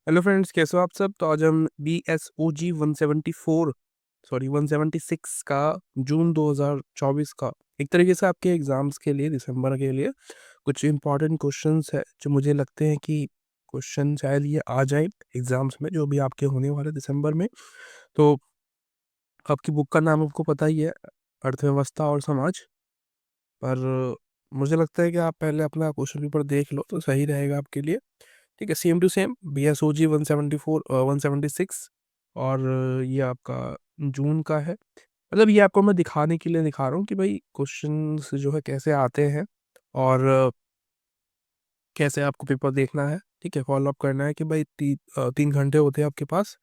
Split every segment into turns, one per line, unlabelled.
Hello friends, कैसे हो आप सब। तो आज हम B S O G 174 sorry 176 का जून 2024 का एक तरीके से आपके एग्जाम्स के लिए दिसंबर के लिए कुछ इंपॉर्टेंट क्वेश्चंस है जो मुझे लगते हैं कि क्वेश्चन शायद ये आ जाए एग्जाम्स में जो भी आपके होने वाले दिसंबर में। तो आपकी बुक का नाम आपको पता ही है, अर्थव्यवस्था और समाज। पर मुझे लगता है कि आप पहले अपना क्वेश्चन पेपर देख लो तो सही रहेगा आपके लिए। ठीक है, same to same B S O G 174 176। और ये आपका जून का है। मतलब ये आपको मैं दिखाने के लिए दिखा रहा हूँ कि भाई क्वेश्चंस जो है कैसे आते हैं और कैसे आपको पेपर देखना है। ठीक है, फॉलो अप करना है कि भाई 3 घंटे होते हैं आपके पास।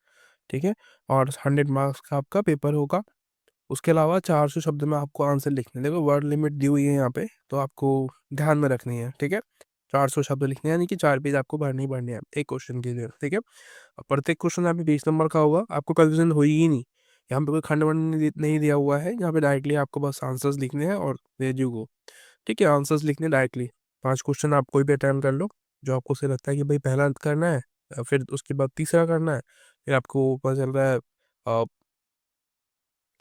ठीक है, और 100 मार्क्स का आपका पेपर होगा। उसके अलावा 400 शब्द में आपको आंसर लिखने हैं। देखो वर्ड लिमिट दी हुई है यहाँ पे, तो आपको ध्यान में रखनी है। ठीक है, 400 शब्द लिखने हैं, यानी कि 4 पेज आपको भरने ही भरने हैं एक क्वेश्चन के लिए। ठीक है, और प्रत्येक क्वेश्चन यहाँ पे 20 नंबर का होगा, आपको कंफ्यूजन होगी ही नहीं। यहाँ पे कोई खंड वंड नहीं दिया हुआ है, यहाँ पे डायरेक्टली आपको बस आंसर्स लिखने हैं और दे गो। ठीक है, आंसर्स लिखने डायरेक्टली। 5 क्वेश्चन आप कोई भी अटैम्प्ट कर लो जो आपको से लगता है कि भाई पहला करना है, फिर उसके बाद तीसरा करना है, फिर आपको पता चल रहा है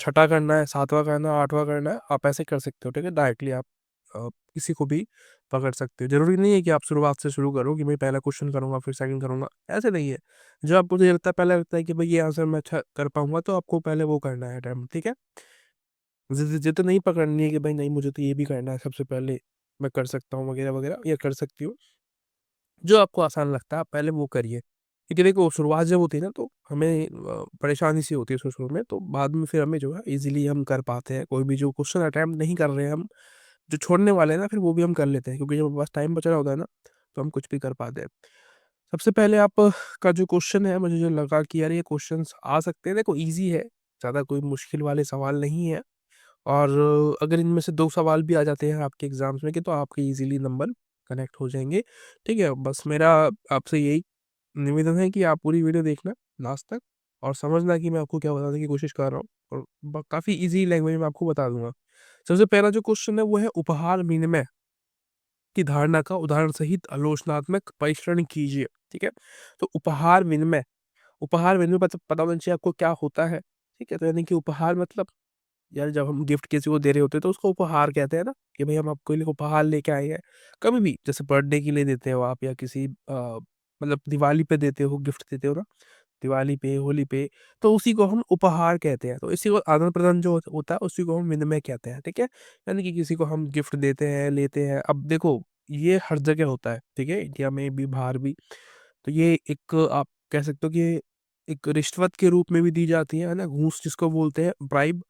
छठा करना है, सातवां करना है, आठवां करना है। आप ऐसे कर सकते हो। ठीक है, डायरेक्टली आप किसी को भी पकड़ सकते हो। जरूरी नहीं है कि आप शुरुआत से शुरू करो कि मैं पहला क्वेश्चन करूंगा फिर सेकंड करूंगा, ऐसे नहीं है। जो आपको मुझे लगता है पहले लगता है कि भाई ये आंसर मैं अच्छा कर पाऊंगा, तो आपको पहले वो करना है अटैम्प्ट। ठीक है, जिद नहीं पकड़नी है कि भाई नहीं मुझे तो ये भी करना है सबसे पहले, मैं कर सकता हूँ वगैरह वगैरह, या कर सकती हूँ। जो आपको आसान लगता है आप पहले वो करिए। क्योंकि देखो शुरुआत जब होती है ना तो हमें परेशानी सी होती है शुरू शुरू में, तो बाद में फिर हमें जो है इजीली हम कर पाते हैं। कोई भी जो क्वेश्चन अटैम्प्ट नहीं कर रहे हैं हम, जो छोड़ने वाले हैं ना, फिर वो भी हम कर लेते हैं, क्योंकि जब हमारे पास टाइम बच रहा होता है ना तो हम कुछ भी कर पाते हैं। सबसे पहले आप का जो क्वेश्चन है, मुझे जो लगा कि यार ये क्वेश्चन आ सकते हैं, देखो इजी है, ज़्यादा कोई मुश्किल वाले सवाल नहीं है। और अगर इनमें से 2 सवाल भी आ जाते हैं आपके एग्जाम्स में कि, तो आपके इजीली नंबर कनेक्ट हो जाएंगे। ठीक है, बस मेरा आपसे यही निवेदन है कि आप पूरी वीडियो देखना लास्ट तक और समझना कि मैं आपको क्या बताने की कोशिश कर रहा हूँ, और काफ़ी इजी लैंग्वेज में आपको बता दूंगा। सबसे पहला जो क्वेश्चन है वो है उपहार विनिमय की धारणा का उदाहरण सहित आलोचनात्मक परीक्षण कीजिए। ठीक है, तो उपहार विनिमय पता होना चाहिए आपको क्या होता है। ठीक है, तो यानी कि उपहार मतलब, यार जब हम गिफ्ट किसी को दे रहे होते हैं तो उसको उपहार कहते हैं ना, कि भाई हम आपके लिए उपहार लेके आए हैं। कभी भी जैसे बर्थडे के लिए देते हो आप, या किसी मतलब दिवाली पे देते हो, गिफ्ट देते हो ना, दिवाली पे, होली पे, तो उसी को हम उपहार कहते हैं। तो इसी को आदान प्रदान जो होता है उसी को हम विनिमय कहते हैं। ठीक है, यानी कि किसी को हम गिफ्ट देते हैं, लेते हैं। अब देखो ये हर जगह होता है, ठीक है, इंडिया में भी बाहर भी। तो ये एक आप कह सकते हो कि एक रिश्वत के रूप में भी दी जाती है ना, घूस जिसको बोलते हैं, ब्राइब।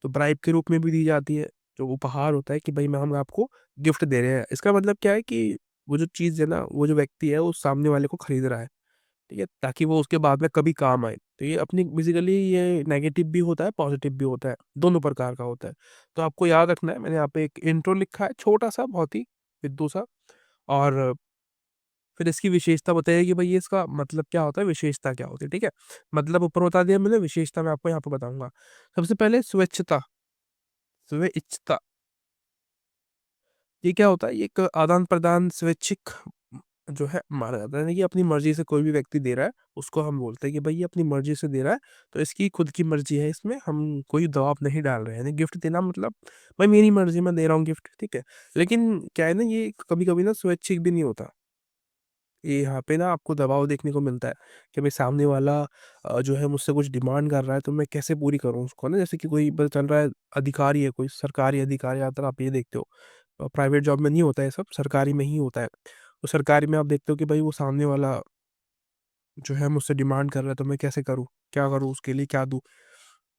तो ब्राइब के रूप में भी दी जाती है जो उपहार होता है, कि भाई मैं हम आपको गिफ्ट दे रहे हैं। इसका मतलब क्या है कि वो जो चीज़ है ना, वो जो व्यक्ति है वो सामने वाले को खरीद रहा है। ठीक है, ताकि वो उसके बाद में कभी काम आए। तो ये अपनी बेसिकली ये नेगेटिव भी होता है, पॉजिटिव भी होता है, दोनों प्रकार का होता है। तो आपको याद रखना है, मैंने यहाँ पे एक इंट्रो लिखा है छोटा सा, बहुत ही विद्दू सा। और फिर इसकी विशेषता बताइए कि भाई ये इसका मतलब क्या होता है, विशेषता क्या होती है। ठीक है, मतलब ऊपर बता दिया मैंने, विशेषता मैं आपको यहाँ पे बताऊंगा। सबसे पहले स्वेच्छता, स्वेच्छता, ये क्या होता है, ये एक आदान प्रदान स्वैच्छिक जो है माना जाता है। यानी कि अपनी मर्जी से कोई भी व्यक्ति दे रहा है, उसको हम बोलते हैं कि भाई ये अपनी मर्जी से दे रहा है, तो इसकी खुद की मर्जी है, इसमें हम कोई दबाव नहीं डाल रहे हैं। यानी गिफ्ट देना मतलब भाई मेरी मर्जी में दे रहा हूँ गिफ्ट। ठीक है, लेकिन क्या है ना, ये कभी कभी ना स्वैच्छिक भी नहीं होता। ये यहाँ पे ना आपको दबाव देखने को मिलता है कि भाई सामने वाला जो है मुझसे कुछ डिमांड कर रहा है, तो मैं कैसे पूरी करूँ उसको ना। जैसे कि कोई पता चल रहा है अधिकारी है, कोई सरकारी अधिकारी आता है, आप ये देखते हो प्राइवेट जॉब में नहीं होता है सब, सरकारी में ही होता है। तो सरकारी में आप देखते हो कि भाई वो सामने वाला जो है मुझसे डिमांड कर रहा है, तो मैं कैसे करूँ, क्या करूँ, उसके लिए क्या दूँ।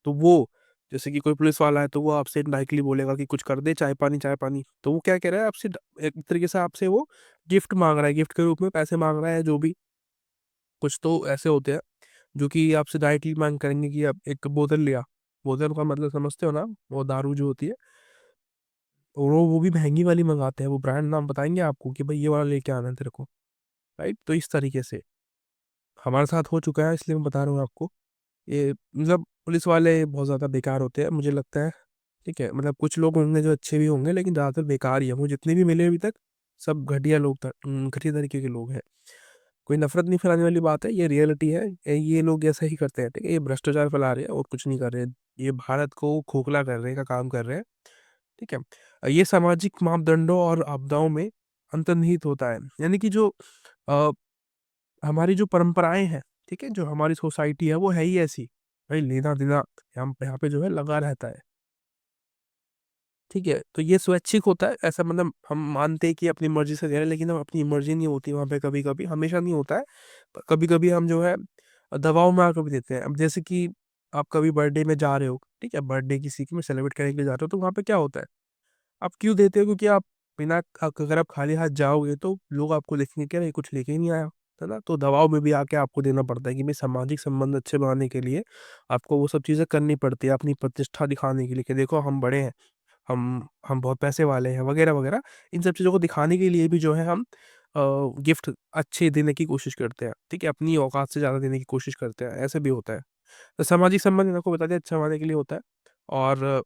तो वो जैसे कि कोई पुलिस वाला है, तो वो आपसे डायरेक्टली बोलेगा कि कुछ कर दे, चाय पानी चाय पानी। तो वो क्या कह रहा है आपसे, एक तरीके से आपसे वो गिफ्ट मांग रहा है, गिफ्ट के रूप में पैसे मांग रहा है जो भी। कुछ तो ऐसे होते हैं जो कि आपसे डायरेक्टली मांग करेंगे कि आप एक बोतल लिया। बोतल का मतलब समझते हो ना, वो दारू जो होती है। और वो भी महंगी वाली मंगाते हैं, वो ब्रांड नाम बताएंगे आपको कि भाई ये वाला लेके आना है तेरे को। राइट, तो इस तरीके से हमारे साथ हो चुका है, इसलिए मैं बता रहा हूँ आपको। ये मतलब पुलिस वाले बहुत ज़्यादा बेकार होते हैं मुझे लगता है। ठीक है, मतलब कुछ लोग होंगे जो अच्छे भी होंगे, लेकिन ज़्यादातर बेकार ही है। मुझे जितने भी मिले अभी तक सब घटिया लोग, घटिया तरीके के लोग हैं। कोई नफ़रत नहीं फैलाने वाली बात है, ये रियलिटी है। ये लोग ऐसा ही करते हैं, ठीक है? ये भ्रष्टाचार फैला रहे हैं और कुछ नहीं कर रहे हैं। ये भारत को खोखला करने का काम कर रहे हैं, ठीक है? ये सामाजिक मापदंडों और आपदाओं में अंतर्निहित होता है। यानी कि जो अ, हमारी जो परंपराएँ हैं, ठीक है? जो हमारी सोसाइटी है, वो है ही ऐसी। भाई लेना-देना यहाँ यहाँ पे जो है लगा रहता है। ठीक है, तो ये स्वैच्छिक होता है, ऐसा मतलब हम मानते हैं कि अपनी मर्ज़ी से दे रहे हैं, लेकिन अब अपनी मर्ज़ी नहीं होती वहाँ पे कभी-कभी, हमेशा नहीं होता है। कभी-कभी हम जो है दबाव में आकर भी देते हैं। अब जैसे कि आप कभी बर्थडे में जा रहे हो, ठीक है? बर्थडे किसी की में सेलिब्रेट करने के लिए जा रहे हो, तो वहाँ पे क्या होता है? आप क्यों देते हो? क्योंकि आप बिना अगर आप खाली हाथ जाओगे, तो लोग आपको देखेंगे कि अरे! ये कुछ लेके ही नहीं आया, है ना? तो दबाव में भी आके आपको देना पड़ता है कि भाई सामाजिक संबंध अच्छे बनाने के लिए आपको वो सब चीज़ें करनी पड़ती है, अपनी प्रतिष्ठा दिखाने के लिए कि देखो हम बड़े हैं। हम बहुत पैसे वाले हैं वगैरह-वगैरह। इन सब चीज़ों को दिखाने के लिए भी जो है हम गिफ्ट अच्छे देने की कोशिश करते हैं, ठीक है? अपनी औकात से ज़्यादा देने की कोशिश करते हैं, ऐसे भी होता है। तो सामाजिक संबंध मैंने आपको बता दिया अच्छा होने के लिए होता है और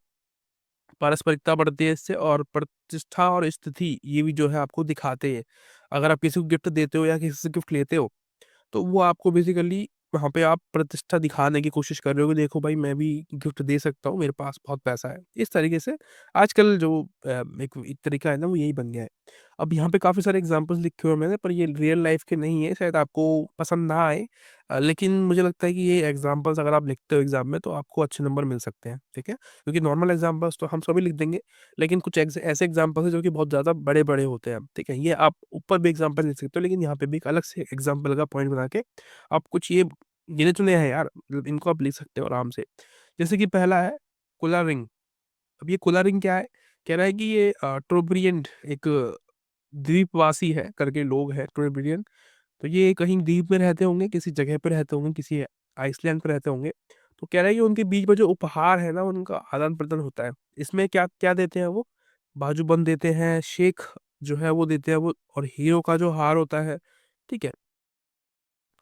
पारस्परिकता बढ़ती है इससे और प्रतिष्ठा और स्थिति ये भी जो है आपको दिखाते हैं। अगर आप किसी को गिफ्ट देते हो या किसी से गिफ्ट लेते हो तो वो आपको बेसिकली वहाँ पे आप प्रतिष्ठा दिखाने की कोशिश कर रहे हो कि देखो भाई मैं भी गिफ्ट दे सकता हूँ, मेरे पास बहुत पैसा है। इस तरीके से आजकल जो एक तरीका है ना वो यही बन गया है। अब यहाँ पे काफ़ी सारे एग्ज़ाम्पल्स लिखे हुए हैं मैंने पर ये रियल लाइफ़ के नहीं है, शायद आपको पसंद ना आए लेकिन मुझे लगता है कि ये एग्ज़ाम्पल्स अगर आप लिखते हो एग्ज़ाम में तो आपको अच्छे नंबर मिल सकते हैं, ठीक है? क्योंकि नॉर्मल एग्ज़ाम्पल्स तो हम सभी लिख देंगे, लेकिन कुछ ऐसे एग्ज़ाम्पल्स हैं जो कि बहुत ज़्यादा बड़े-बड़े होते हैं, ठीक है? ये आप ऊपर भी एग्ज़ाम्पल लिख सकते हो लेकिन यहाँ पे भी एक अलग से एग्ज़ाम्पल का पॉइंट बना के आप कुछ ये गिने-चुने हैं यार, मतलब इनको आप लिख सकते हो आराम से। जैसे कि पहला है कोला रिंग। अब ये कोला रिंग क्या है? कह रहा है कि ये ट्रोब्रियंट एक द्वीपवासी है करके लोग हैं ट्रोब्रियन। तो ये कहीं द्वीप में रहते होंगे, किसी जगह पे रहते होंगे, किसी आइसलैंड पे रहते होंगे। तो कह रहा है कि उनके बीच में जो उपहार है ना, उनका आदान-प्रदान होता है। इसमें क्या क्या देते हैं वो? बाजूबंद देते हैं, शेख जो है वो देते हैं वो और हीरो का जो हार होता है, ठीक है?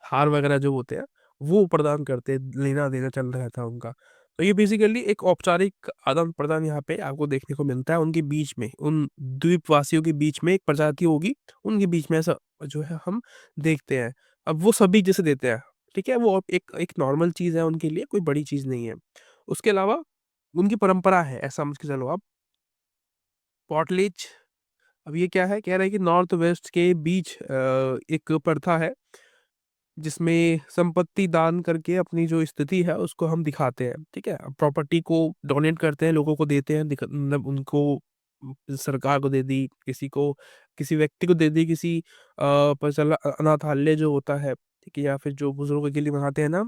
हार वगैरह जो होते हैं, वो प्रदान करते हैं, लेना-देना चल रहा था उनका। तो ये बेसिकली एक औपचारिक आदान-प्रदान यहाँ पे आपको देखने को मिलता है उनके बीच में, उन द्वीपवासियों के बीच में एक प्रजाति होगी, उनके बीच में ऐसा जो है हम देखते हैं। अब वो सभी जैसे देते हैं, ठीक है? वो एक एक नॉर्मल चीज़ है उनके लिए, कोई बड़ी चीज़ नहीं है। उसके अलावा उनकी परंपरा है, ऐसा समझ के चलो आप। पॉटलेज अब ये क्या है? कह रहा है कि नॉर्थ वेस्ट के बीच एक प्रथा है जिसमें संपत्ति दान करके अपनी जो स्थिति है उसको हम दिखाते हैं, ठीक है? प्रॉपर्टी को डोनेट करते हैं, लोगों को देते हैं मतलब उनको सरकार को दे दी, किसी व्यक्ति को दे दी, किसी पता चला अनाथालय जो होता है, ठीक है? या फिर जो बुजुर्गों के लिए बनाते हैं ना,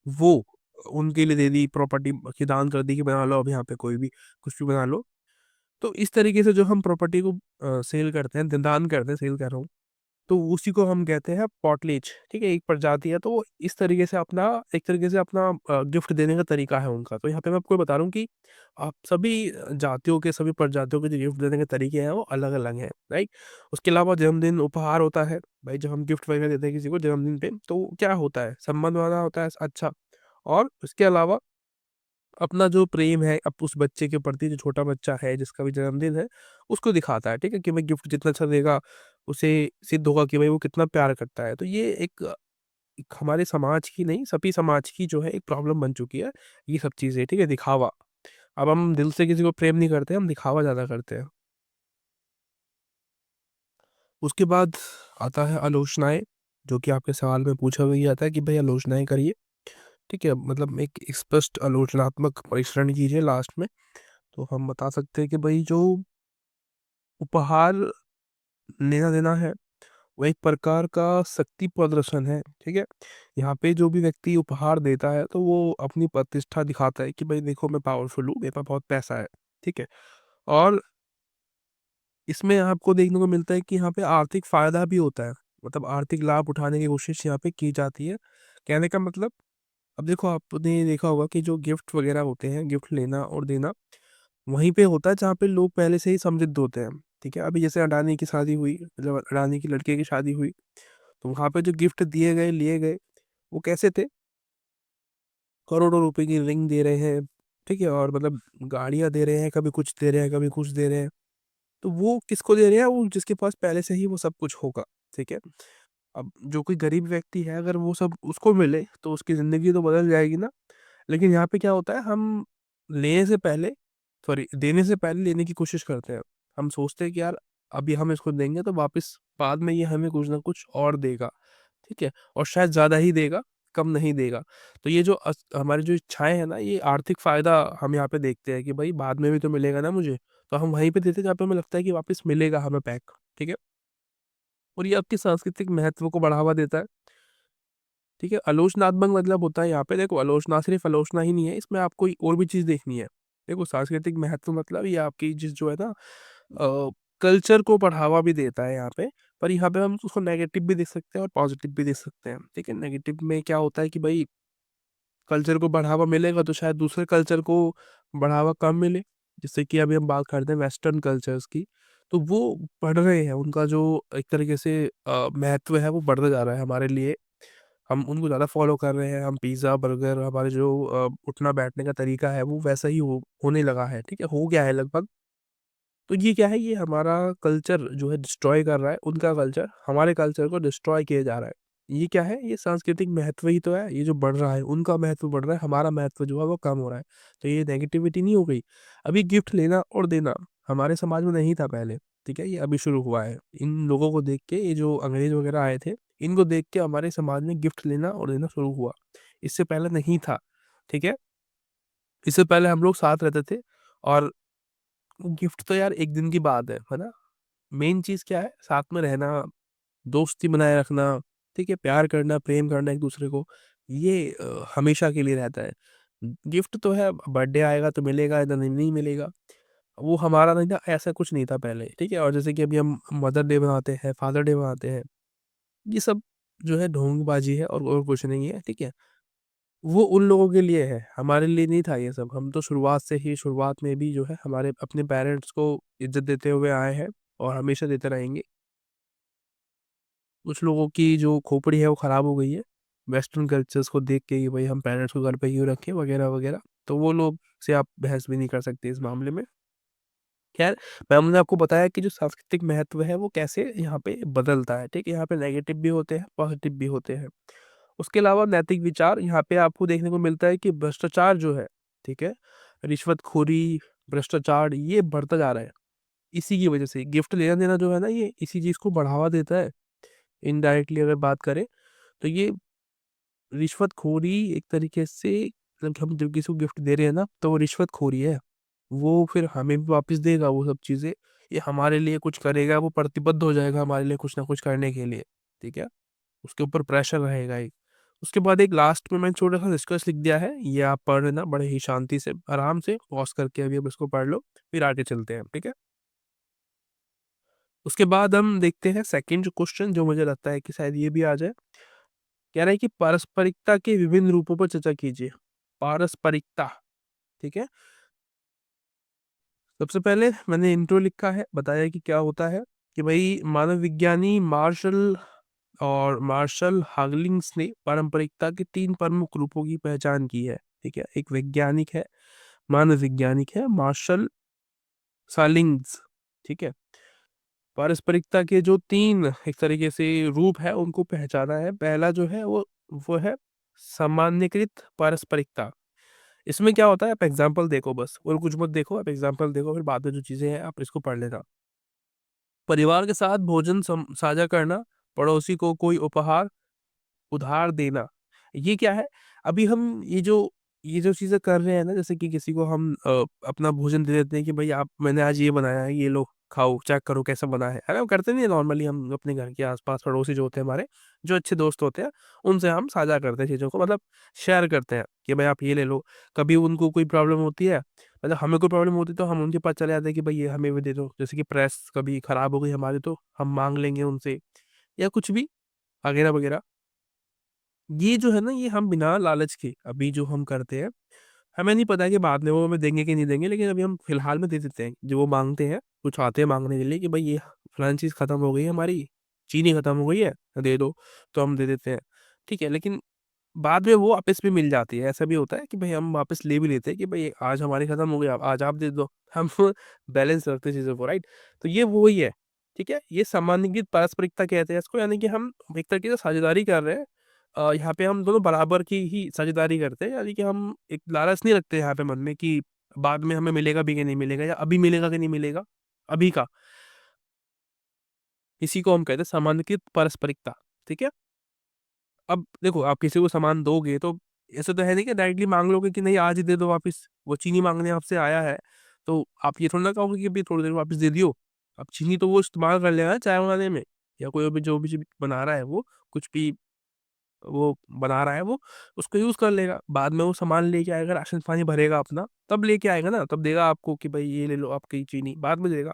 वो उनके लिए दे दी प्रॉपर्टी कि दान कर दी कि बना लो अब यहाँ पे कोई भी कुछ भी बना लो। तो इस तरीके से जो हम प्रॉपर्टी को सेल करते हैं, द दान करते हैं, सेल कर रहा हूँ। तो उसी को हम कहते हैं पॉटलेज, ठीक है? एक प्रजाति है, तो वो इस तरीके से अपना एक तरीके से अपना गिफ्ट देने का तरीका है उनका। तो यहाँ पे मैं आपको बता रहा हूँ कि आप सभी जातियों के, सभी प्रजातियों के जो गिफ्ट देने के तरीके हैं, वो अलग-अलग हैं, राइट? उसके अलावा जन्मदिन उपहार होता है, भाई जब हम गिफ्ट वगैरह देते हैं किसी को जन्मदिन पे, तो क्या होता है? संबंध बना होता है अच्छा और उसके अलावा अपना जो प्रेम है उस बच्चे के प्रति जो छोटा बच्चा है जिसका भी जन्मदिन है, उसको दिखाता है, ठीक है? कि भाई गिफ्ट जितना अच्छा देगा, उसे सिद्ध होगा कि भाई वो कितना प्यार करता है। तो ये एक हमारे समाज की नहीं, सभी समाज की जो है एक प्रॉब्लम बन चुकी है, ये सब चीज़ें, ठीक है? दिखावा। अब हम दिल से किसी को प्रेम नहीं करते, हम दिखावा ज़्यादा करते हैं। उसके बाद आता है आलोचनाएँ, जो कि आपके सवाल में पूछा भी गया था कि भई आलोचनाएँ करिए, ठीक है? मतलब एक स्पष्ट आलोचनात्मक परीक्षण कीजिए लास्ट में। तो हम बता सकते हैं कि भई जो उपहार लेना-देना है, वो एक प्रकार का शक्ति प्रदर्शन है, ठीक है? यहाँ पे जो भी व्यक्ति उपहार देता है, तो वो अपनी प्रतिष्ठा दिखाता है कि भई देखो मैं पावरफुल हूँ, मेरे पास बहुत पैसा है, ठीक है? और इसमें आपको देखने को मिलता है कि यहाँ पे आर्थिक फ़ायदा भी होता है, मतलब आर्थिक लाभ उठाने की कोशिश यहाँ पे की जाती है। कहने का मतलब अब देखो आपने देखा होगा कि जो गिफ्ट वगैरह होते हैं, गिफ्ट लेना और देना वहीं पे होता है जहाँ पे लोग पहले से ही समृद्ध होते हैं, ठीक है? अभी जैसे अडानी की शादी हुई, मतलब अडानी की लड़के की शादी हुई, तो वहाँ पे जो गिफ्ट दिए गए, लिए गए, वो कैसे थे? करोड़ों रुपए की रिंग दे रहे हैं, ठीक है? और मतलब गाड़ियाँ दे रहे हैं, कभी कुछ दे रहे हैं, कभी कुछ दे रहे हैं। तो वो किसको दे रहे हैं? वो जिसके पास पहले से ही वो सब कुछ होगा, ठीक है? अब जो कोई गरीब व्यक्ति है अगर वो सब उसको मिले तो उसकी ज़िंदगी तो बदल जाएगी ना। लेकिन यहाँ पे क्या होता है, हम लेने से पहले सॉरी देने से पहले लेने की कोशिश करते हैं। हम सोचते हैं कि यार अभी हम इसको देंगे तो वापस बाद में ये हमें कुछ ना कुछ और देगा, ठीक है? और शायद ज़्यादा ही देगा, कम नहीं देगा। तो ये जो हमारी जो इच्छाएँ हैं ना, ये आर्थिक फ़ायदा हम यहाँ पे देखते हैं कि भाई बाद में भी तो मिलेगा ना मुझे। तो हम वहीं पे देते हैं जहाँ पे हमें लगता है कि वापस मिलेगा हमें बैक, ठीक है? और ये आपके सांस्कृतिक महत्व को बढ़ावा देता है, ठीक है? आलोचनात्मक मतलब होता है यहाँ पे, देखो आलोचना सिर्फ़ आलोचना ही नहीं है, इसमें आपको और भी चीज़ देखनी है। देखो सांस्कृतिक महत्व मतलब ये आपकी चीज़ जो है ना कल्चर को बढ़ावा भी देता है यहाँ पे, पर यहाँ पे हम उसको नेगेटिव भी देख सकते हैं और पॉजिटिव भी देख सकते हैं, ठीक है? नेगेटिव में क्या होता है कि भाई कल्चर को बढ़ावा मिलेगा तो शायद दूसरे कल्चर को बढ़ावा कम मिले। जैसे कि अभी हम बात करते हैं वेस्टर्न कल्चर्स की, तो वो बढ़ रहे हैं, उनका जो एक तरीके से महत्व है वो बढ़ता जा रहा है हमारे लिए। हम उनको ज़्यादा फ़ॉलो कर रहे हैं, हम पिज़्ज़ा, बर्गर हमारे जो उठना-बैठने का तरीका है वो वैसा ही होने लगा है, ठीक है? हो गया है लगभग। तो ये क्या है, ये हमारा कल्चर जो है डिस्ट्रॉय कर रहा है, उनका कल्चर हमारे कल्चर को डिस्ट्रॉय किए जा रहा है। ये क्या है, ये सांस्कृतिक महत्व ही तो है, ये जो बढ़ रहा है, उनका महत्व बढ़ रहा है, हमारा महत्व जो है वो कम हो रहा है। तो ये नेगेटिविटी नहीं हो गई। अभी गिफ्ट लेना और देना हमारे समाज में नहीं था पहले, ठीक है? ये अभी शुरू हुआ है। इन लोगों को देख के, ये जो अंग्रेज वगैरह आए थे, इनको देख के हमारे समाज में गिफ्ट लेना और देना शुरू हुआ। इससे पहले नहीं था, ठीक है? इससे पहले हम लोग साथ रहते थे और गिफ्ट तो यार एक दिन की बात है ना? मेन चीज़ क्या है? साथ में रहना, दोस्ती बनाए रखना, ठीक है? प्यार करना, प्रेम करना एक-दूसरे को, ये हमेशा के लिए रहता है। गिफ्ट तो है, बर्थडे आएगा तो मिलेगा, इधर नहीं नहीं मिलेगा। वो हमारा नहीं था, ऐसा कुछ नहीं था पहले, ठीक है? और जैसे कि अभी हम मदर डे मनाते हैं, फादर डे मनाते हैं, ये सब जो है ढोंगबाज़ी है और कुछ नहीं है, ठीक है? वो उन लोगों के लिए है, हमारे लिए नहीं था ये सब। हम तो शुरुआत में भी जो है हमारे अपने पेरेंट्स को इज़्ज़त देते हुए आए हैं और हमेशा देते रहेंगे। कुछ लोगों की जो खोपड़ी है वो खराब हो गई है, वेस्टर्न कल्चर्स को देख के कि भई हम पेरेंट्स को घर पे क्यों रखें वगैरह-वगैरह। तो वो लोग से आप बहस भी नहीं कर सकते इस मामले में। ख़ैर, मैंने आपको बताया कि जो सांस्कृतिक महत्व है वो कैसे यहाँ पे बदलता है, ठीक है? यहाँ पे नेगेटिव भी होते हैं, पॉज़िटिव भी होते हैं। उसके अलावा नैतिक विचार यहाँ पे आपको देखने को मिलता है कि भ्रष्टाचार जो है, ठीक है? रिश्वतखोरी, भ्रष्टाचार ये बढ़ता जा रहा है। इसी की वज़ह से गिफ्ट लेना-देना जो है ना ये इसी चीज़ को बढ़ावा देता है। इनडायरेक्टली अगर बात करें तो ये रिश्वतखोरी एक तरीके से मतलब हम जब किसी को गिफ्ट दे रहे हैं ना तो वो रिश्वतखोरी है। वो फिर हमें भी वापस देगा वो सब चीज़ें, ये हमारे लिए कुछ करेगा, वो प्रतिबद्ध हो जाएगा हमारे लिए कुछ ना कुछ करने के लिए, ठीक है? उसके ऊपर प्रेशर रहेगा एक। उसके बाद एक लास्ट में मैंने छोटा-सा निष्कर्ष लिख दिया है, ये आप पढ़ लेना बड़े ही शांति से, आराम से पॉज़ करके अभी आप इसको पढ़ लो, फिर आगे चलते हैं, ठीक है? उसके बाद हम देखते हैं सेकंड जो क्वेश्चन जो मुझे लगता है कि शायद ये भी आ जाए। कह रहा है कि पारस्परिकता के विभिन्न रूपों पर चर्चा कीजिए। पारस्परिकता, ठीक है? सबसे पहले मैंने इंट्रो लिखा है, बताया कि क्या होता है कि भई मानव विज्ञानी मार्शल हागलिंग्स ने पारंपरिकता के 3 प्रमुख रूपों की पहचान की है, ठीक है? एक वैज्ञानिक है, मानव वैज्ञानिक है, मार्शल सालिंग्स, ठीक है? पारस्परिकता के जो 3 एक तरीके से रूप है, उनको पहचाना है। पहला जो है वो है सामान्यीकृत पारस्परिकता। इसमें क्या होता है, आप एग्ज़ाम्पल देखो बस और कुछ मत देखो, आप एग्ज़ाम्पल देखो, फिर बाद में जो चीज़ें हैं, आप इसको पढ़ लेना। परिवार के साथ भोजन साझा करना, पड़ोसी को कोई उपहार उधार देना। ये क्या है? अभी हम ये जो चीज़ें कर रहे हैं ना, जैसे कि किसी को हम अपना भोजन दे देते हैं कि भई आप मैंने आज ये बनाया है, ये लो खाओ, चेक करो कैसा बना है ना? करते नहीं है नॉर्मली हम अपने घर के आस-पास पड़ोसी जो होते हैं हमारे, जो अच्छे दोस्त होते हैं, उनसे हम साझा करते हैं चीज़ों को मतलब शेयर करते हैं कि भई आप ये ले लो। कभी उनको कोई प्रॉब्लम होती है, मतलब हमें कोई प्रॉब्लम होती है तो हम उनके पास चले जाते हैं कि भई ये हमें भी दे दो। जैसे कि प्रेस कभी खराब हो गई हमारी तो हम माँग लेंगे उनसे या कुछ भी वगैरह-वगैरह। ये जो है ना, ये हम बिना लालच के अभी जो हम करते हैं, हमें नहीं पता है कि बाद में वो हमें देंगे कि नहीं देंगे, लेकिन अभी हम फिलहाल में दे देते हैं। जो वो माँगते हैं, कुछ आते हैं माँगने के लिए कि भई ये फलानी चीज़ खत्म हो गई है हमारी, चीनी खत्म हो गई है, दे दो, तो हम दे देते हैं। ठीक है, लेकिन बाद में वो वापस भी मिल जाती है। ऐसा भी होता है कि भई हम वापस ले भी लेते हैं कि भई आज हमारी खत्म हो गई, अब आज आप दे दो। हम बैलेंस रखते हैं चीज़ों को, राइट? तो ये वही है। ठीक है? ये सामान्यीकृत पारस्परिकता कहते हैं इसको, यानी कि हम एक तरीके से साझेदारी कर रहे हैं। यहाँ पे हम दोनों बराबर की ही साझेदारी करते हैं, यानी कि हम एक लालच नहीं रखते यहाँ पे मन में कि बाद में हमें मिलेगा भी कि नहीं मिलेगा, या अभी मिलेगा कि नहीं मिलेगा, अभी का। इसी को हम कहते हैं सामान्यीकृत पारस्परिकता, ठीक है? अब देखो, आप किसी को सामान दोगे तो ऐसा तो है नहीं कि डायरेक्टली माँग लोगे कि नहीं आज ही दे दो वापस। वो चीनी माँगने आपसे आया है, तो आप ये थोड़ी ना कहोगे कि अभी थोड़ी देर में वापस दे दियो। अब चीनी तो वो इस्तेमाल कर लेगा ना चाय बनाने में, या कोई भी जो भी चीज़ बना रहा है वो, कुछ भी वो बना रहा है वो, उसको यूज़ कर लेगा। बाद में वो सामान लेके आएगा, राशन पानी भरेगा अपना, तब लेके आएगा ना, तब देगा आपको कि भाई ये ले लो आपकी चीनी, बाद में देगा।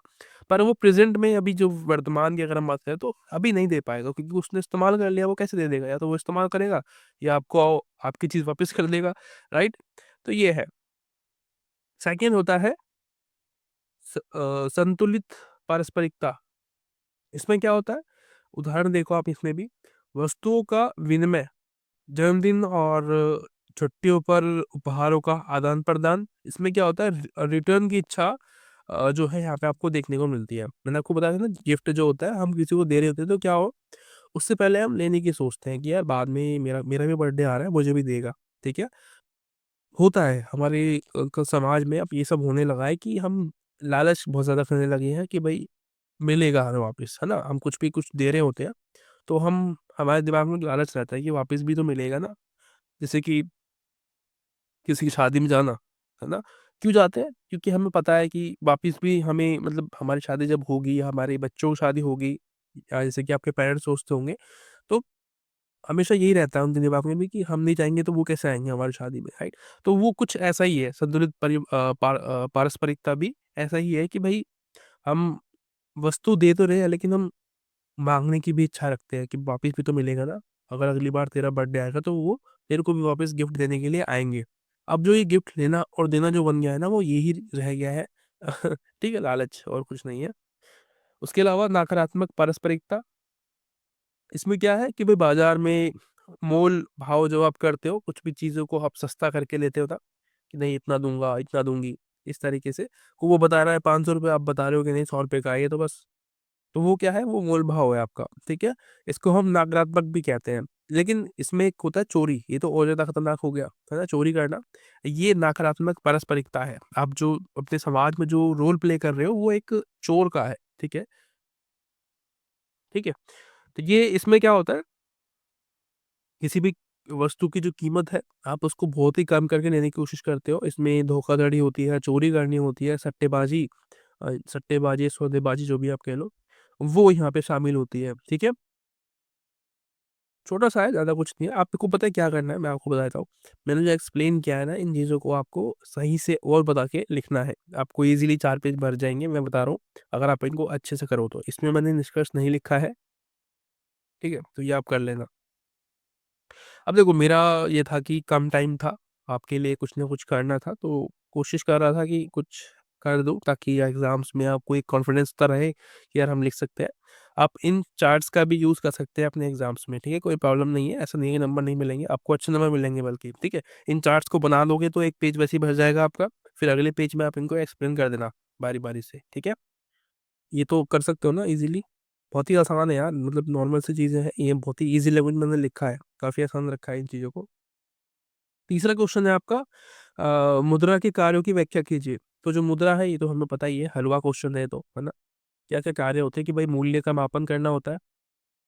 पर वो प्रेज़ेंट में अभी जो वर्तमान की अगर हम बात करें तो अभी नहीं दे पाएगा, क्योंकि उसने इस्तेमाल कर लिया, वो कैसे दे देगा? या तो वो इस्तेमाल करेगा, या आपको आपकी चीज़ वापस कर देगा, राइट? तो ये है। सेकंड होता है संतुलित पारस्परिकता। इसमें क्या होता है? उदाहरण देखो आप इसमें भी, वस्तुओं का विनिमय, जन्मदिन और छुट्टियों पर उपहारों का आदान-प्रदान। इसमें क्या होता है, रिटर्न की इच्छा जो है यहाँ पे आपको देखने को मिलती है। मैंने आपको बताया था ना, गिफ्ट जो होता है हम किसी को दे रहे होते हैं तो क्या हो, उससे पहले हम लेने की सोचते हैं कि यार बाद में मेरा मेरा भी बर्थडे आ रहा है, मुझे भी देगा, ठीक है? होता है हमारे समाज में अब ये सब होने लगा है कि हम लालच बहुत ज़्यादा करने लगे हैं कि भाई मिलेगा हमें वापस, है ना? हम कुछ भी कुछ दे रहे होते हैं, तो हम हमारे दिमाग में लालच रहता है कि वापस भी तो मिलेगा ना। जैसे कि किसी की शादी में जाना, है ना? क्यों जाते हैं? क्योंकि हमें पता है कि वापिस भी हमें, मतलब हमारी शादी जब होगी या हमारे बच्चों की शादी होगी, या जैसे कि आपके पेरेंट्स सोचते होंगे, तो हमेशा यही रहता है उनके दिमाग में भी कि हम नहीं जाएँगे तो वो कैसे आएँगे हमारी शादी में, राइट? तो वो कुछ ऐसा ही है, संतुलित पारस्परिकता भी ऐसा ही है कि भई हम वस्तु दे तो रहे हैं, लेकिन हम माँगने की भी इच्छा रखते हैं कि वापिस भी तो मिलेगा ना। अगर अगली बार तेरा बर्थडे आएगा तो वो तेरे को भी वापस गिफ्ट देने के लिए आएँगे। अब जो ये गिफ्ट लेना और देना जो बन गया है ना, वो यही रह गया है। ठीक है, लालच और कुछ नहीं है। उसके अलावा नकारात्मक पारस्परिकता, इसमें क्या है कि भई बाज़ार में मोल-भाव जो आप करते हो, कुछ भी चीज़ों को आप सस्ता करके लेते हो ना, कि नहीं इतना दूँगा, इतना दूँगी, इस तरीके से। वो बता रहा है ₹500, आप बता रहे हो कि नहीं ₹100 का है ये तो बस। तो वो क्या है, वो मोल-भाव है आपका, ठीक है? इसको हम नकारात्मक भी कहते हैं। लेकिन इसमें एक होता है चोरी, ये तो और ज़्यादा खतरनाक हो गया, है ना? चोरी करना, ये नकारात्मक पारस्परिकता है। आप जो अपने समाज में जो रोल प्ले कर रहे हो, वो एक चोर का है, ठीक है? ठीक है? तो ये इसमें क्या होता है, किसी भी वस्तु की जो कीमत है, आप उसको बहुत ही कम करके लेने की कोशिश करते हो। इसमें धोखाधड़ी होती है, चोरी करनी होती है, सट्टेबाज़ी, सौदेबाज़ी जो भी आप कह लो, वो यहाँ पे शामिल होती है, ठीक है? छोटा-सा है, ज़्यादा कुछ नहीं है। आपको पता है क्या करना है? मैं आपको बता देता हूँ। मैंने जो एक्सप्लेन किया है ना, इन चीज़ों को आपको सही से और बता के लिखना है। आपको ईज़िली 4 पेज भर जाएँगे, मैं बता रहा हूँ, अगर आप इनको अच्छे से करो तो। इसमें मैंने निष्कर्ष नहीं लिखा है, ठीक है? तो ये आप कर लेना। अब देखो, मेरा ये था कि कम टाइम था, आपके लिए कुछ ना कुछ करना था, तो कोशिश कर रहा था कि कुछ कर दूँ ताकि एग्ज़ाम्स में आपको एक कॉन्फिडेंस तो रहे कि यार हम लिख सकते हैं। आप इन चार्ट्स का भी यूज़ कर सकते हैं अपने एग्ज़ाम्स में, ठीक है? कोई प्रॉब्लम नहीं है, ऐसा नहीं है कि नंबर नहीं मिलेंगे, आपको अच्छे नंबर मिलेंगे बल्कि, ठीक है? इन चार्ट्स को बना लोगे तो 1 पेज वैसे ही भर जाएगा आपका, फिर अगले पेज में आप इनको एक्सप्लेन कर देना बारी-बारी से, ठीक है? ये तो कर सकते हो ना ईज़िली? बहुत ही आसान है यार, मतलब नॉर्मल सी चीज़ें हैं, ये बहुत ही ईज़ी लैंग्वेज में मैंने लिखा है, काफ़ी आसान रखा है इन चीज़ों को। तीसरा क्वेश्चन है आपका, मुद्रा के कार्यों की व्याख्या कीजिए। तो जो मुद्रा है ये तो हमें पता ही है, हलवा क्वेश्चन है ये तो, है ना? क्या-क्या कार्य होते हैं कि भाई मूल्य का मापन करना होता है।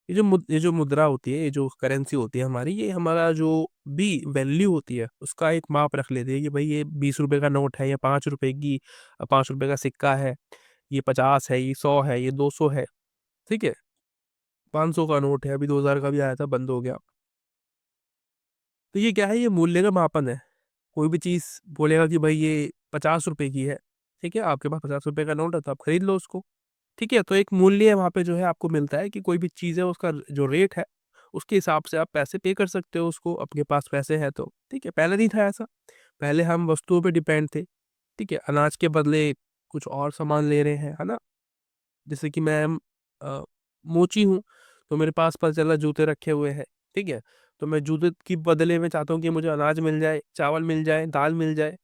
ये जो मुद्रा होती है, ये जो करेंसी होती है हमारी, ये हमारा जो भी वैल्यू होती है, उसका एक माप रख लेती है कि भाई ये ₹20 का नोट है या ₹5 की ₹5 का सिक्का है, ये 50 है, ये 100 है, ये 200 है, ठीक है? 500 का नोट है, अभी 2000 का भी आया था, बंद हो गया। तो ये क्या है, ये मूल्य का मापन है। कोई भी चीज़ बोलेगा कि भाई ये ₹50 की है, ठीक है? आपके पास ₹50 का नोट है तो आप खरीद लो उसको, ठीक है? तो एक मूल्य वहाँ पे जो है आपको मिलता है कि कोई भी चीज़ है उसका जो रेट है, उसके हिसाब से आप पैसे पे कर सकते हो उसको, आपके पास पैसे हैं तो, ठीक है? पहले नहीं था ऐसा, पहले हम वस्तुओं पे डिपेंड थे, ठीक है? अनाज के बदले कुछ और सामान ले रहे हैं, है ना? जैसे कि मैं अ, मोची हूँ, तो मेरे पास पता चला जूते रखे हुए हैं, ठीक है? तो मैं जूते के बदले में चाहता हूँ कि मुझे अनाज मिल जाए, चावल मिल जाए, दाल मिल जाए,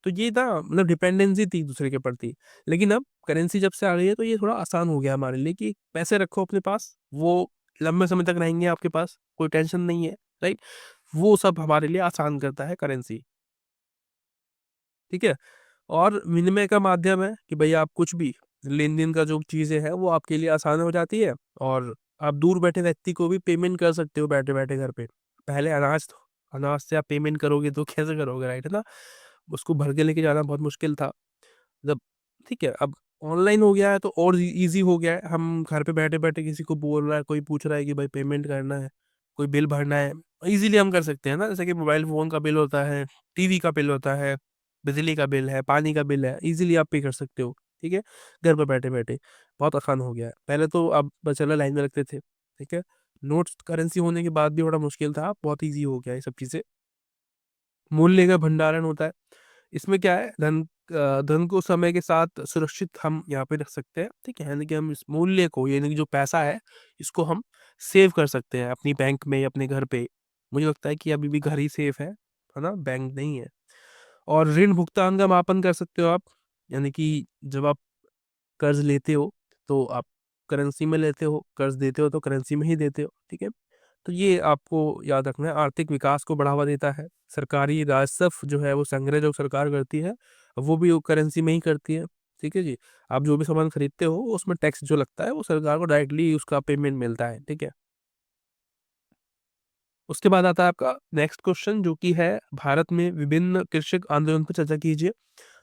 तो ये ना मतलब डिपेंडेंसी थी दूसरे के प्रति। लेकिन अब करेंसी जब से आ गई है तो ये थोड़ा आसान हो गया हमारे लिए कि पैसे रखो अपने पास, वो लंबे समय तक रहेंगे आपके पास, कोई टेंशन नहीं है, राइट? वो सब हमारे लिए आसान करता है करेंसी, ठीक है? और विनिमय का माध्यम है कि भई आप कुछ भी लेन-देन का जो चीज़ें हैं वो आपके लिए आसान हो जाती है, और आप दूर बैठे व्यक्ति को भी पेमेंट कर सकते हो बैठे-बैठे घर पे। पहले अनाज से आप पेमेंट करोगे तो कैसे करोगे, राइट, है ना? उसको भर के लेके जाना बहुत मुश्किल था। जब ठीक है, अब ऑनलाइन हो गया है तो और ईज़ी हो गया है। हम घर पे बैठे-बैठे किसी को बोल रहा है, कोई पूछ रहा है कि भाई पेमेंट करना है, कोई बिल भरना है, ईज़िली हम कर सकते हैं ना। जैसे कि मोबाइल फ़ोन का बिल होता है, टीवी का बिल होता है, बिजली का बिल है, पानी का बिल है, ईज़िली आप पे कर सकते हो, ठीक है? घर पे बैठे-बैठे, बहुत आसान हो गया है। पहले तो आप चलो लाइन में लगते थे, ठीक है? नोट्स करेंसी होने के बाद भी बड़ा मुश्किल था, बहुत ईज़ी हो गया है ये सब चीज़ें। मूल्य का भंडारण होता है। इसमें क्या है, धन को समय के साथ सुरक्षित हम यहाँ पे रख सकते हैं, ठीक है? यानी कि हम इस मूल्य को, यानी कि जो पैसा है, इसको हम सेव कर सकते हैं अपनी बैंक में या अपने घर पे। मुझे लगता है कि अभी भी घर ही सेफ है ना? बैंक नहीं है। और ऋण भुगतान का मापन कर सकते हो आप, यानी कि जब आप कर्ज़ लेते हो, तो आप करेंसी में लेते हो, कर्ज़ देते हो तो करेंसी में ही देते हो, ठीक है? तो ये आपको याद रखना है, आर्थिक विकास को बढ़ावा देता है। सरकारी राजस्व जो है वो संग्रह जो सरकार करती है, वो भी वो करेंसी में ही करती है, ठीक है जी? आप जो भी सामान खरीदते हो उसमें टैक्स जो लगता है वो सरकार को डायरेक्टली उसका पेमेंट मिलता है, ठीक है? उसके बाद आता है आपका नेक्स्ट क्वेश्चन, जो कि है भारत में विभिन्न कृषक आंदोलन पर चर्चा कीजिए।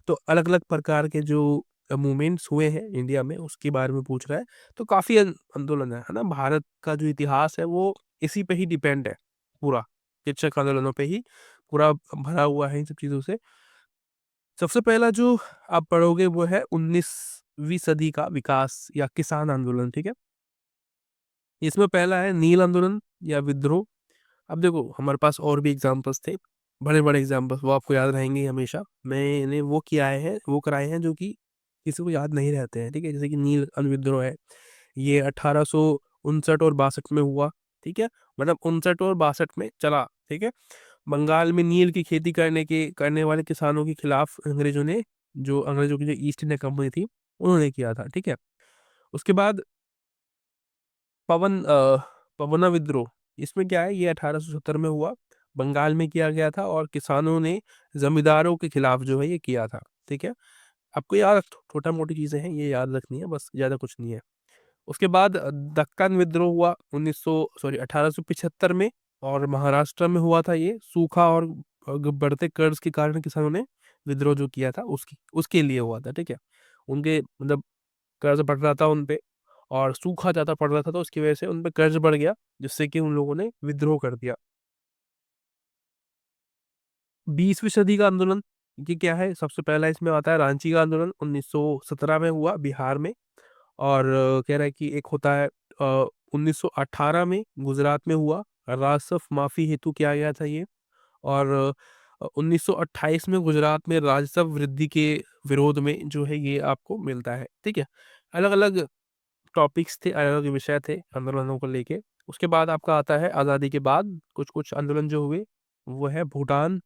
तो अलग-अलग प्रकार के जो मूवमेंट्स हुए हैं इंडिया में उसके बारे में पूछ रहा है। तो काफ़ी आंदोलन है ना? भारत का जो इतिहास है वो इसी पे ही डिपेंड है पूरा, शिक्षक आंदोलनों पे ही पूरा भरा हुआ है इन सब चीज़ों से। सबसे पहला जो आप पढ़ोगे वो है 19वीं सदी का विकास या किसान आंदोलन, ठीक है? इसमें पहला है नील आंदोलन या विद्रोह। अब देखो हमारे पास और भी एग्ज़ाम्पल्स थे, बड़े-बड़े एग्ज़ाम्पल्स, वो आपको याद रहेंगे ही हमेशा। मैंने वो कराए हैं जो कि किसी को याद नहीं रहते हैं, ठीक है? जैसे कि नील विद्रोह है, ये 1859 और 62 में हुआ, ठीक है? मतलब 59 और 62 में चला, ठीक है? बंगाल में नील की खेती करने वाले किसानों के खिलाफ अंग्रेज़ों की जो ईस्ट इंडिया कंपनी थी, उन्होंने किया था, ठीक है? उसके बाद पवन अ, पवना विद्रोह, इसमें क्या है, ये 1870 में हुआ, बंगाल में किया गया था और किसानों ने जमींदारों के खिलाफ जो है ये किया था, ठीक है? आपको याद छोटा-मोटी चीज़ें हैं, ये याद रखनी है बस, ज़्यादा कुछ नहीं है। उसके बाद दक्कन विद्रोह हुआ 1875 में, और महाराष्ट्र में हुआ था ये, सूखा और बढ़ते कर्ज के कारण किसानों ने विद्रोह जो किया था उसके लिए हुआ था, ठीक है? उनके मतलब कर्ज बढ़ रहा था उन पे, और सूखा ज़्यादा पड़ रहा था तो उसकी वजह से उन पे कर्ज बढ़ गया, जिससे कि उन लोगों ने विद्रोह कर दिया। 20वीं सदी का आंदोलन, ये क्या है? सबसे पहला इसमें आता है रांची का आंदोलन, 1917 में हुआ बिहार में। और कह रहा है कि एक होता है 1918 में गुजरात में हुआ, राजस्व माफ़ी हेतु किया गया था ये। और 1928 में गुजरात में राजस्व वृद्धि के विरोध में जो है ये आपको मिलता है, ठीक है? अलग-अलग टॉपिक्स थे, अलग-अलग विषय थे आंदोलनों को लेके। उसके बाद आपका आता है आज़ादी के बाद कुछ-कुछ आंदोलन जो हुए, वो है भूदान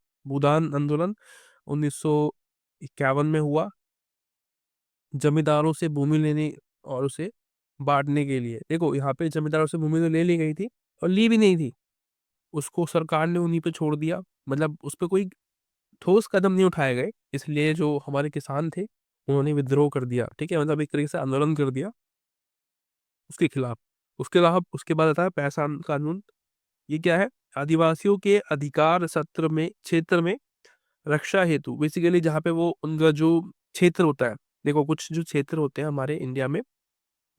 आंदोलन 1951 में हुआ, जमींदारों से भूमि लेने और उसे बाँटने के लिए। देखो यहाँ पे जमींदारों से भूमि तो ले ली गई थी और ली भी नहीं थी, उसको सरकार ने उन्हीं पे छोड़ दिया। मतलब उस पे कोई ठोस कदम नहीं उठाए गए, इसलिए जो हमारे किसान थे, उन्होंने विद्रोह कर दिया, ठीक है? मतलब एक तरीके से आंदोलन कर दिया उसके खिलाफ। उसके बाद आता है पैसा कानून। ये क्या है? आदिवासियों के अधिकार क्षेत्र में रक्षा हेतु, बेसिकली जहाँ पे वो उनका जो क्षेत्र होता है, देखो कुछ जो क्षेत्र होते हैं हमारे इंडिया में,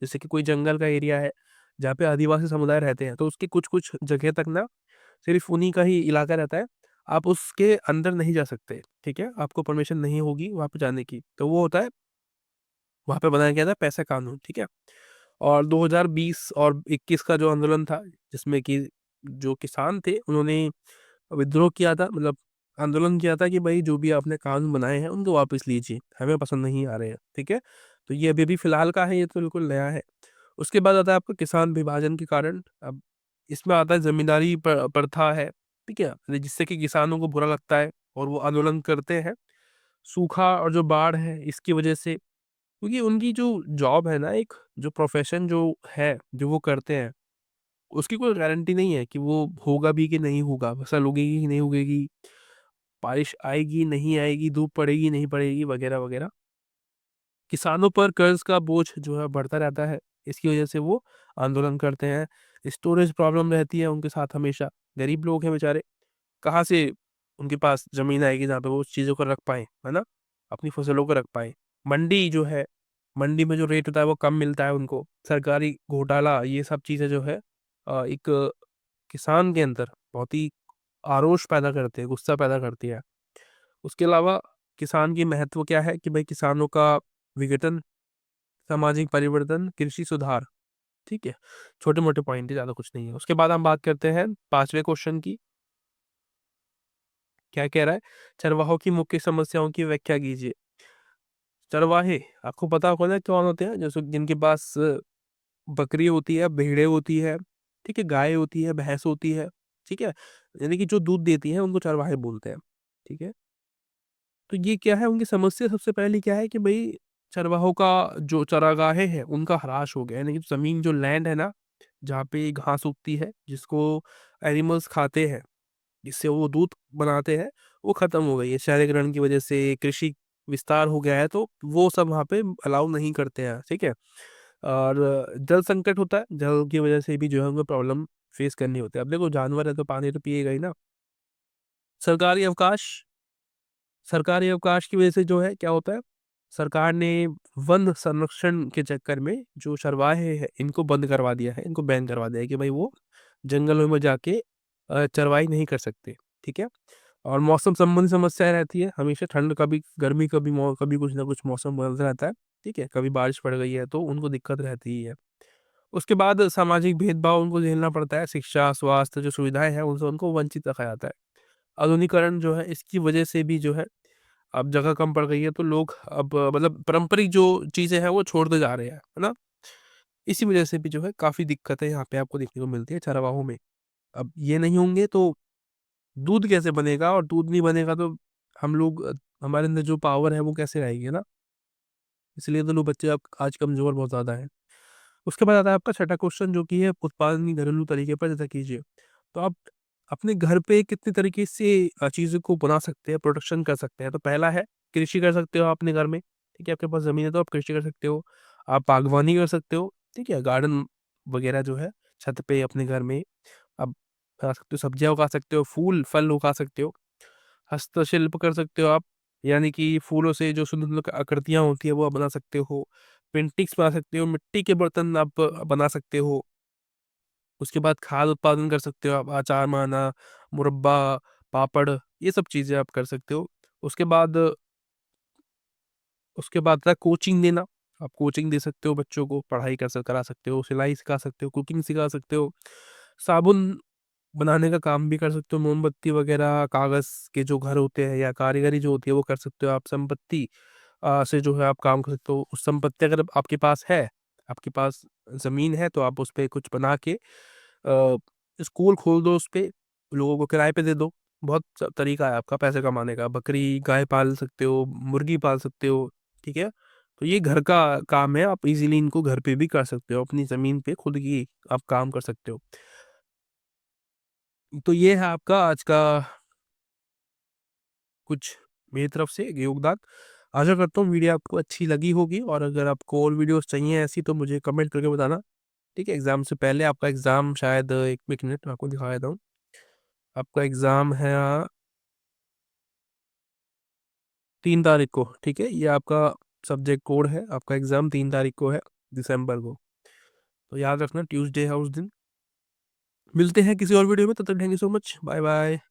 जैसे कि कोई जंगल का एरिया है, जहाँ पे आदिवासी समुदाय रहते हैं, तो उसके कुछ-कुछ जगह तक ना सिर्फ़ उन्हीं का ही इलाका रहता है। आप उसके अंदर नहीं जा सकते, ठीक है? आपको परमिशन नहीं होगी वहाँ पे जाने की। तो वो होता है, वहाँ पे बनाया गया था पैसा कानून, ठीक है? और 2020 और 21 का जो आंदोलन था, जिसमें कि जो किसान थे उन्होंने विद्रोह किया था, मतलब आंदोलन किया था कि भाई जो भी आपने कानून बनाए हैं उनको वापस लीजिए, हमें पसंद नहीं आ रहे हैं, ठीक है? तो ये अभी-अभी फिलहाल का है, ये तो बिल्कुल नया है। उसके बाद आता है आपका किसान विभाजन के कारण। अब इसमें आता है ज़मींदारी प्रथा है, ठीक है? जिससे कि किसानों को बुरा लगता है और वो आंदोलन करते हैं। सूखा और जो बाढ़ है इसकी वजह से, क्योंकि उनकी जो जॉब है ना, एक जो प्रोफ़ेशन जो है, जो वो करते हैं, उसकी कोई गारंटी नहीं है कि वो होगा भी कि नहीं होगा, फसल उगेगी कि नहीं उगेगी, बारिश आएगी, नहीं आएगी, धूप पड़ेगी, नहीं पड़ेगी, वगैरह-वगैरह। किसानों पर कर्ज़ का बोझ जो है बढ़ता रहता है, इसकी वजह से वो आंदोलन करते हैं। स्टोरेज प्रॉब्लम रहती है उनके साथ हमेशा, गरीब लोग हैं बेचारे, कहाँ से उनके पास ज़मीन आएगी जहाँ पे वो उस चीज़ों को रख पाएँ, है ना? अपनी फसलों को रख पाएँ। मंडी जो है, मंडी में जो रेट होता है वो कम मिलता है उनको, सरकारी घोटाला, ये सब चीज़ें जो है एक किसान के अंदर बहुत ही आक्रोश पैदा करती है, गुस्सा पैदा करती है। उसके अलावा किसान की महत्व क्या है कि भाई किसानों का विघटन, सामाजिक परिवर्तन, कृषि सुधार, ठीक है? छोटे-मोटे पॉइंट है, ज़्यादा कुछ नहीं है। उसके बाद हम बात करते हैं 5वें क्वेश्चन की, क्या कह रहा है? चरवाहों की मुख्य समस्याओं की व्याख्या कीजिए। चरवाहे, आपको पता होगा ना कौन होते हैं? जैसे जिनके पास बकरी होती है, भेड़ें होती है, ठीक है? गाय होती है, भैंस होती है, ठीक है? यानी कि जो दूध देती हैं उनको चरवाहे बोलते हैं, ठीक है? तो ये क्या है, उनकी समस्या सबसे पहली क्या है कि भई चरवाहों का जो चरागाहें हैं, उनका ह्रास हो गया है। यानी कि ज़मीन जो लैंड है ना, जहाँ पे घास उगती है, जिसको एनिमल्स खाते हैं, जिससे वो दूध बनाते हैं, वो खत्म हो गई है। शहरीकरण की वजह से कृषि विस्तार हो गया है, तो वो सब वहाँ पे अलाउ नहीं करते हैं, ठीक है? और जल संकट होता है, जल की वजह से भी जो है उनको प्रॉब्लम फेस करनी होती है। अब देखो जानवर है तो पानी तो पिएगा ही ना। सरकारी अवकाश, सरकारी अवकाश की वजह से जो है क्या होता है, सरकार ने वन संरक्षण के चक्कर में जो चरवाहे हैं, इनको बंद करवा दिया है, इनको बैन करवा दिया है कि भाई वो जंगलों में जाके चरवाई नहीं कर सकते, ठीक है? और मौसम संबंधी समस्याएँ रहती है, हमेशा ठंड, कभी गर्मी, कभी कुछ ना कुछ मौसम बदलता रहता है, ठीक है? कभी बारिश पड़ गई है तो उनको दिक्कत रहती ही है। उसके बाद सामाजिक भेदभाव उनको झेलना पड़ता है, शिक्षा, स्वास्थ्य जो सुविधाएँ हैं, उनसे उनको वंचित रखा जाता है। आधुनिकीकरण जो है, इसकी वजह से भी जो है, अब जगह कम पड़ गई है तो लोग अब मतलब पारंपरिक जो चीज़ें हैं वो छोड़ते जा रहे हैं, है ना? इसी वजह से भी जो है काफ़ी दिक्कतें यहाँ पे आपको देखने को मिलती है चरवाहों में। अब ये नहीं होंगे तो दूध कैसे बनेगा, और दूध नहीं बनेगा तो हम लोग हमारे अंदर जो पावर है वो कैसे आएगी, है ना? इसलिए तो लोग बच्चे अब आज कमज़ोर बहुत ज़्यादा हैं। उसके बाद आता है आपका छठा क्वेश्चन, जो कि है उत्पादन की घरेलू तरीके पर चर्चा कीजिए। तो आप अपने घर पे कितने तरीके से चीज़ों को बना सकते हैं, प्रोडक्शन कर सकते हैं। तो पहला है कृषि कर सकते हो आप अपने घर में, ठीक है? आपके पास ज़मीन है तो आप कृषि कर सकते हो। आप बागवानी कर सकते हो, ठीक है? गार्डन वगैरह जो है छत पे अपने घर में आप लगा सकते हो, सब्जियाँ उगा सकते हो, फूल, फल उगा सकते हो। हस्तशिल्प कर सकते हो आप, यानी कि फूलों से जो सुंदर-सुंदर आकृतियाँ होती हैं वो आप बना सकते हो। पेंटिंग्स बना सकते हो, मिट्टी के बर्तन आप बना सकते हो। उसके बाद खाद उत्पादन कर सकते हो आप, अचार बनाना, मुरब्बा, पापड़, ये सब चीज़ें आप कर सकते हो। उसके बाद उसके बाद आता है कोचिंग देना। आप कोचिंग दे सकते हो बच्चों को, पढ़ाई करा सकते हो, सिलाई सिखा सकते हो, कुकिंग सिखा सकते हो। साबुन बनाने का काम भी कर सकते हो, मोमबत्ती वगैरह, कागज़ के जो घर होते हैं या कारीगरी जो होती है वो कर सकते हो आप। संपत्ति से जो है आप काम कर सकते हो। उस संपत्ति अगर आपके पास है, आपके पास ज़मीन है तो आप उसपे कुछ बना के स्कूल खोल दो उसपे, लोगों को किराए पे दे दो। बहुत स तरीका है आपका पैसे कमाने का। बकरी, गाय पाल सकते हो, मुर्गी पाल सकते हो, ठीक है? तो ये घर का काम है, आप इज़िली इनको घर पे भी कर सकते हो, अपनी ज़मीन पे खुद की आप काम कर सकते हो। तो ये है आपका आज का कुछ मेरी तरफ से योगदान। आशा करता हूँ वीडियो आपको अच्छी लगी होगी, और अगर आपको और वीडियोज़ चाहिए ऐसी तो मुझे कमेंट करके बताना, ठीक है? एग्ज़ाम से पहले आपका एग्ज़ाम शायद 1 मिनट मैं आपको दिखा देता हूँ। आपका एग्ज़ाम है 3 तारीख को, ठीक है? ये आपका सब्जेक्ट कोड है, आपका एग्ज़ाम 3 तारीख को है, दिसंबर को। तो याद रखना ट्यूसडे है उस दिन। मिलते हैं किसी और वीडियो में, तब तक thank you so much. Bye bye.